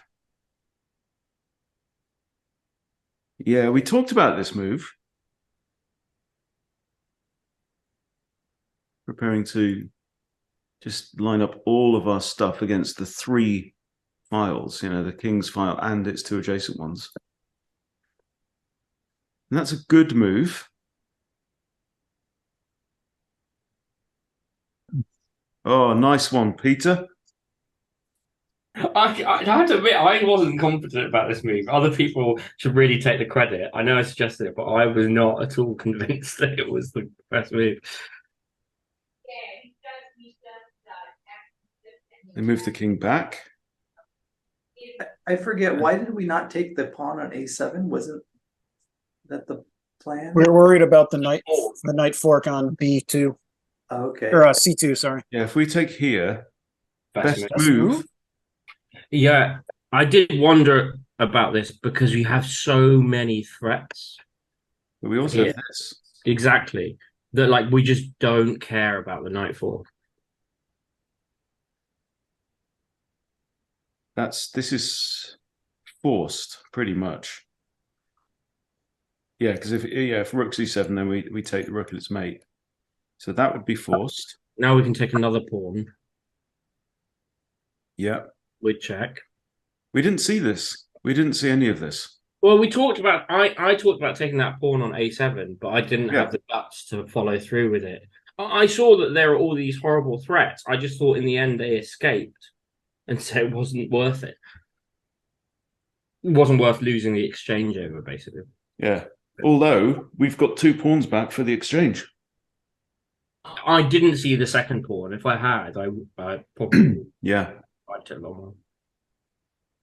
Yeah, we talked about this move. Preparing to just line up all of our stuff against the 3 files, you know, the king's file and its 2 adjacent ones. And that's a good move. Oh, nice one, Peter.
I have to admit, I wasn't confident about this move. Other people should really take the credit. I know I suggested it, but I was not at all convinced that it was the best move.
They move the king back.
I forget, why did we not take the pawn on A7? Wasn't that the plan?
We're worried about the knight fork on B2
Okay.
or C2. Sorry.
Yeah, if we take here,
Best
best
move.
move.
Yeah, I did wonder about this because we have so many threats.
But we also have this.
Exactly. That like we just don't care about the nightfall.
This is forced pretty much. Yeah, because if rook c7, then we take the rook and its mate. So that would be forced.
Now we can take another pawn.
Yeah.
With check.
We didn't see this. We didn't see any of this.
Well, we talked about I talked about taking that pawn on A7, but I didn't have the guts to follow through with it. I saw that there are all these horrible threats. I just thought in the end they escaped, and so it wasn't worth it. It wasn't worth losing the exchange over, basically.
Yeah. Although we've got 2 pawns back for the exchange.
I didn't see the second pawn. If I had, I probably
yeah.
liked it a lot more.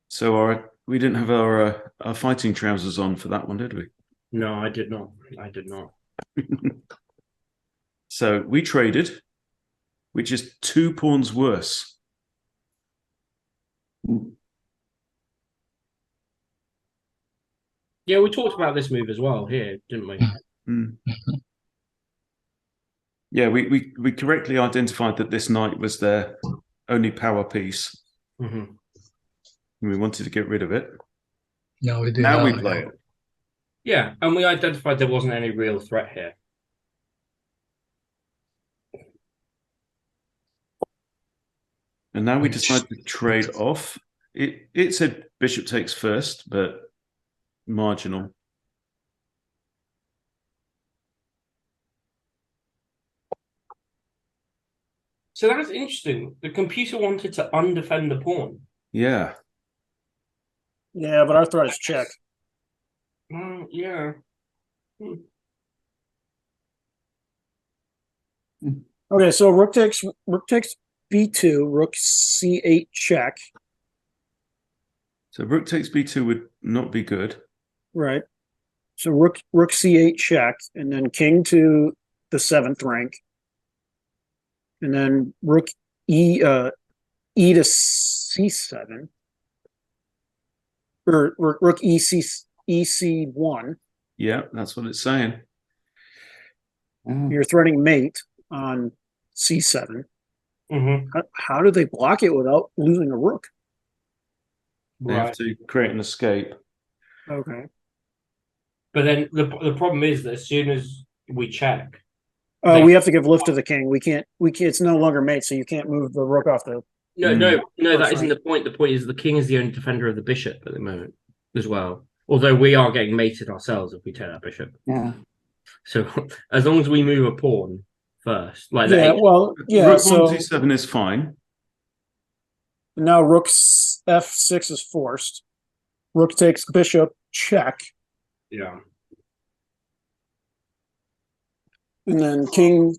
So we didn't have our fighting trousers on for that one, did we?
No, I did not. I did not.
So we traded, which is 2 pawns worse.
Yeah, we talked about this move as well here, didn't we?
Mm. Yeah, we correctly identified that this knight was their only power piece.
Mm-hmm.
And we wanted to get rid of it.
No, we do.
Now we play it.
Yeah, and we identified there wasn't any real threat here.
And now we decide to trade off. It said bishop takes first, but marginal.
So that's interesting. The computer wanted to undefend the pawn.
Yeah.
Yeah, but our threat is check.
Yeah.
Okay, so rook takes b2, rook c8 check.
So rook takes b2 would not be good.
Right. So rook c8 check, and then king to the 7th rank. And then rook e to c7. Or rook ec1.
Yeah, that's what it's saying.
You're threatening mate on c7.
Mm-hmm.
How do they block it without losing a rook?
They have to create an escape.
Okay.
But then the problem is that as soon as we check,
we have to give lift to the king. We can't. It's no longer mate, so you can't move the rook off the.
No, that isn't the point. The point is the king is the only defender of the bishop at the moment as well. Although we are getting mated ourselves if we take that bishop.
Yeah.
So as long as we move a pawn first, like
rook
pawn c7 is fine.
Now rook f6 is forced. Rook takes bishop check.
Yeah.
And then king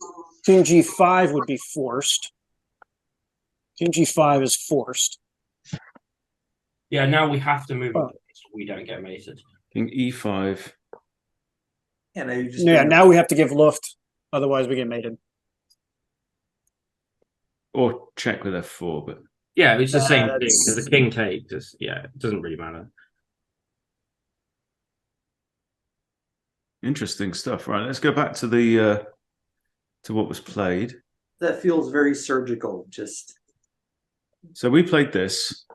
g5 would be forced. King G5 is forced.
Yeah, now we have to move
Oh.
it so we don't get mated.
King E5.
And you just
Yeah, now we have to give Luft, otherwise we get mated.
Or check with F4, but
Yeah, it's the same thing.
That's-
Because the king takes, yeah, it doesn't really matter.
interesting stuff. Right, let's go back to the to what was played.
that feels very surgical. Just
So we played this.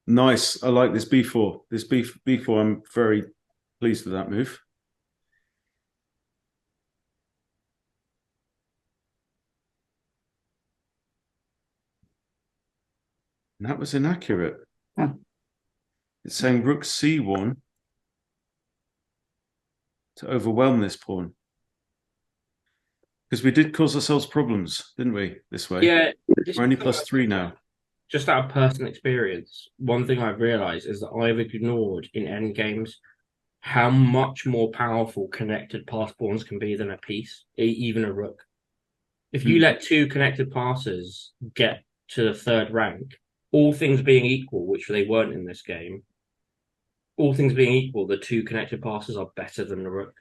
Nice. I like this B4. This B4, I'm very pleased with that move. And that was inaccurate.
Huh.
It's saying rook C1 to overwhelm this pawn. Because we did cause ourselves problems, didn't we, this way?
Yeah.
We're only +3 now.
Just out of personal experience, one thing I've realized is that I've ignored in endgames how much more powerful connected pass pawns can be than a piece, even a rook. If you let two connected passes get to the third rank, all things being equal, which they weren't in this game, all things being equal, the two connected passes are better than the rook.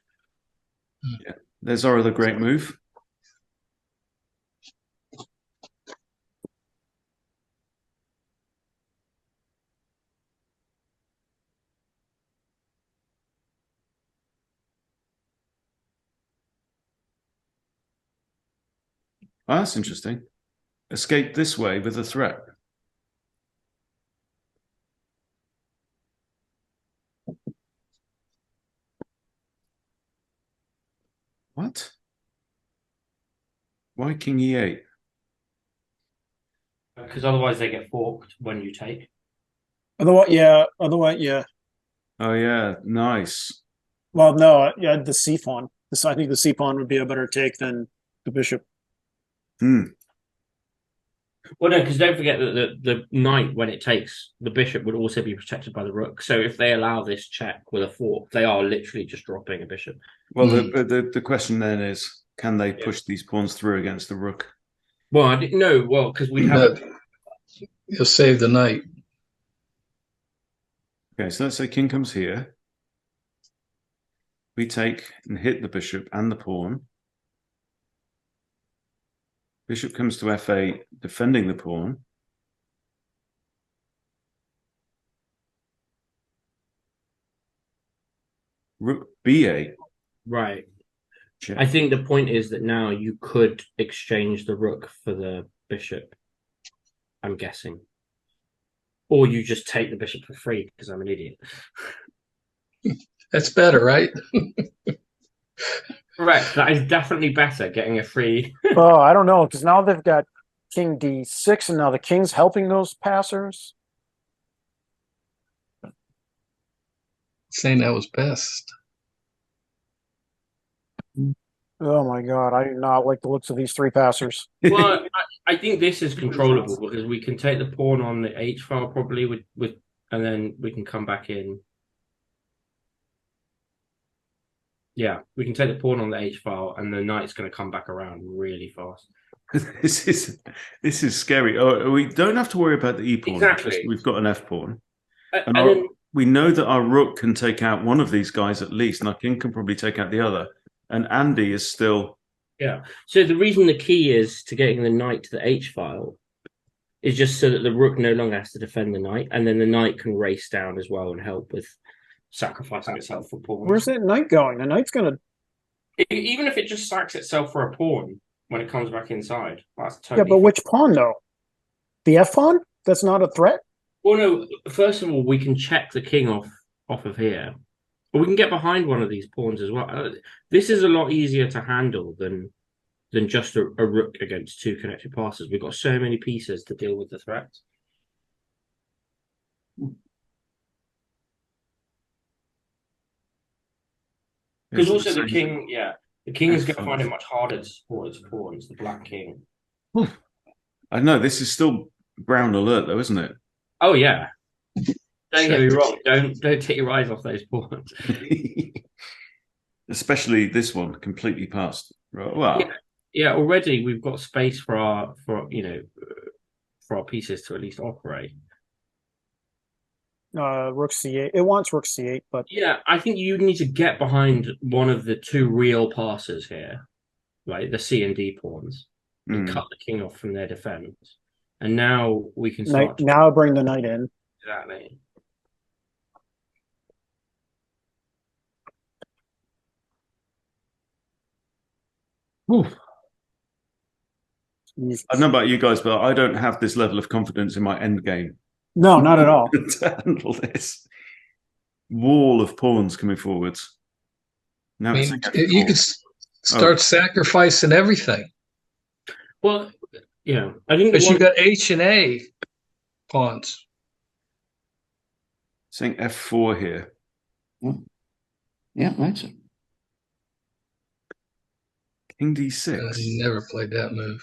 Yeah. There's our other great move. Oh, that's interesting. Escape this way with a threat. What? Why King E8?
Because otherwise they get forked when you take.
Otherwise, yeah.
Oh yeah, nice.
Well, no, yeah, the C pawn. I think the C pawn would be a better take than the bishop.
Hmm.
Well, no, because don't forget that the knight, when it takes, the bishop would also be protected by the rook. So if they allow this check with a fork, they are literally just dropping a bishop.
Well, the question then is, can they push these pawns through against the rook?
Well, I didn't know. Well, because we have.
You'll save the knight.
Okay, so let's say king comes here. We take and hit the bishop and the pawn. Bishop comes to F8, defending the pawn. Rook B8.
Right.
Check.
I think the point is that now you could exchange the rook for the bishop. I'm guessing. Or you just take the bishop for free because I'm an idiot.
That's better, right?
Correct. That is definitely better, getting a free.
Oh, I don't know, because now they've got King D6, and now the king's helping those passers.
Saying that was best.
Oh my god, I do not like the looks of these three passers.
Well, I think this is controllable because we can take the pawn on the H file probably with and then we can come back in. Yeah, we can take the pawn on the H file and the knight's going to come back around really fast.
This is scary. Oh, we don't have to worry about the E pawn.
Exactly.
We've got an F pawn.
And then,
We know that our rook can take out one of these guys at least, and our king can probably take out the other. And Andy is still...
yeah. So the reason the key is to getting the knight to the H file is just so that the rook no longer has to defend the knight, and then the knight can race down as well and help with sacrificing itself for pawns.
Where's that knight going? The knight's gonna...
Even if it just sacks itself for a pawn when it comes back inside, that's totally...
Yeah, but which pawn, though? The F pawn? That's not a threat?
Well, no, first of all, we can check the king off of here. But we can get behind one of these pawns as well. This is a lot easier to handle than just a rook against two connected passes. We've got so many pieces to deal with the threats. Because also the king, the king is going to find it much harder to support its pawns, the black king.
I know, this is still brown alert though, isn't it?
Oh, yeah. Don't get me wrong. Don't take your eyes off those pawns.
Especially this one, completely passed. Right. Well,
Yeah, already we've got space for our for our pieces to at least operate.
Rook c8. It wants rook c8, but
Yeah, I think you need to get behind one of the two real passes here, right? The C and D pawns, and cut the king off from their defense. And now we can start.
now bring the knight in.
Exactly. Oof.
Easy.
I don't know about you guys, but I don't have this level of confidence in my end game
No, not at all.
to handle this wall of pawns coming forwards. Now
I
it's
mean,
like
you could start sacrificing everything
Well, I think
because you got H and A pawns.
saying f4 here.
Yeah, that's it.
King d6.
I never played that move.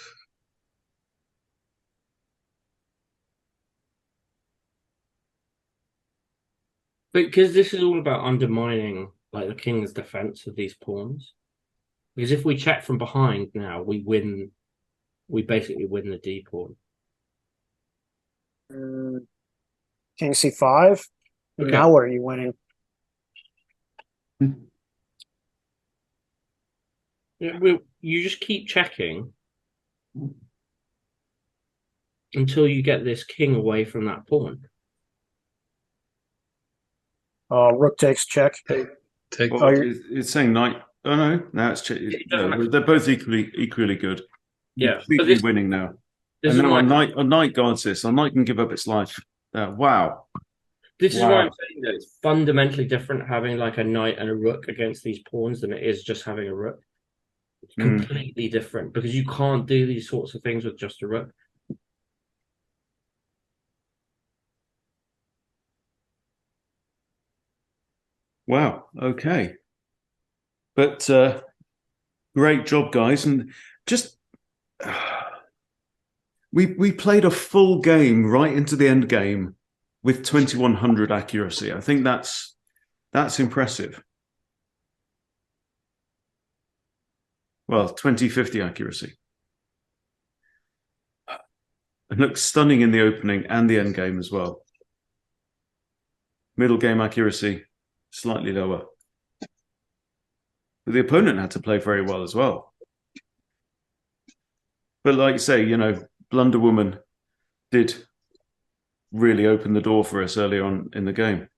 because this is all about undermining like the king's defense of these pawns. Because if we check from behind now, we win. We basically win the D pawn.
King c5.
Okay.
Now where are you winning?
Yeah, you just keep checking until you get this king away from that pawn.
Rook takes check.
Take
Well, it's saying knight. Oh no, now it's no, they're both equally good.
Yeah,
Completely winning now.
This
And
is
now
why
a knight guards this. A knight can give up its life. Wow.
this is why I'm saying that it's fundamentally different having like a knight and a rook against these pawns than it is just having a rook. It's completely different because you can't do these sorts of things with just a rook.
Wow. Okay. But great job, guys, and just we played a full game right into the end game with 2100 accuracy. I think that's impressive. Well, 2050 accuracy. It looks stunning in the opening and the end game as well. Middle game accuracy slightly lower. But the opponent had to play very well as well. But like you say, BlunderWoman did really open the door for us early on in the game.